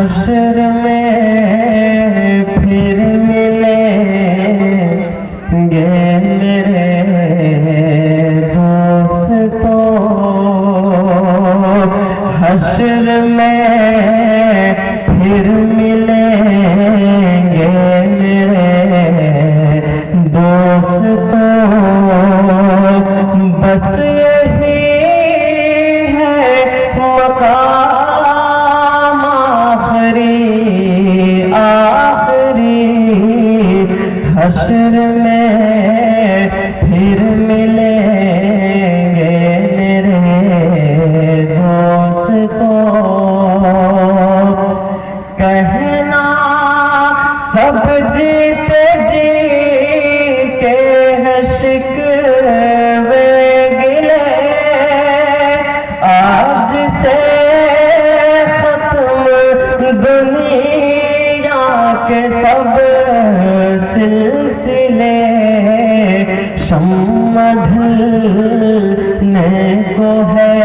حشر میں پھر ملیں گے میرے دوستوں، حشر میں پھر ملیں گے میرے دوستوں، بس یہی ہے مقام آخری، حشر میں پھر ملیں گے میرے دوستوں، کہنا سب جیتے جی کے ہیں شکوے گلے، آج سے ختم دنیا کے سب سلسلے، شمع ڈھلنے کو ہے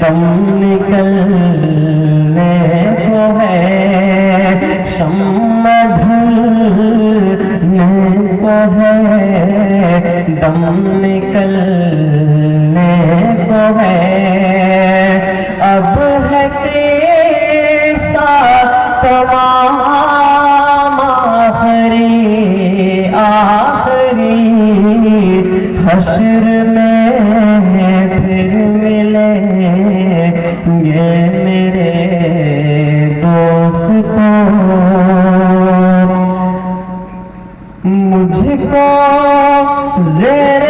دم نکلنے کو ہے، شمع ڈھلنے کو ہے دم نکلنے کو ہے، اب ہے قصہ تمام آخری، حشر میں پھر ملیں گے میرے دوستوں، مجھ کو زیر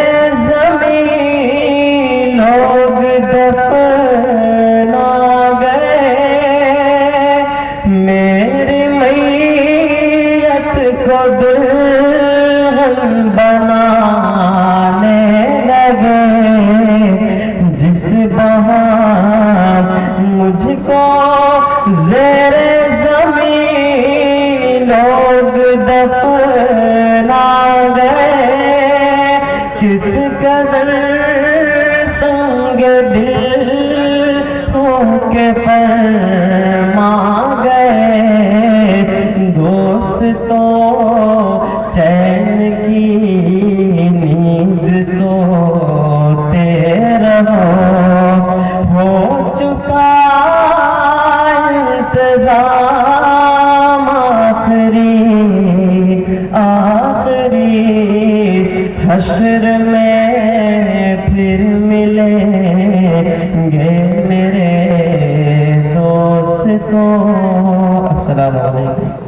زمین لوگ دفنا گئے، میری میت کو دلہن بنانے لگے، جس بہار مجھ کو زیر زمین لوگ دفنا گئے، کس قدر سنگ دل ہو کے فرما گئے، دوستوں چین کی نیند سوتے رہو، ہو چکا انتظام آخری، حشر میں پھر ملیں گے میرے دوستوں۔ السلام علیکم۔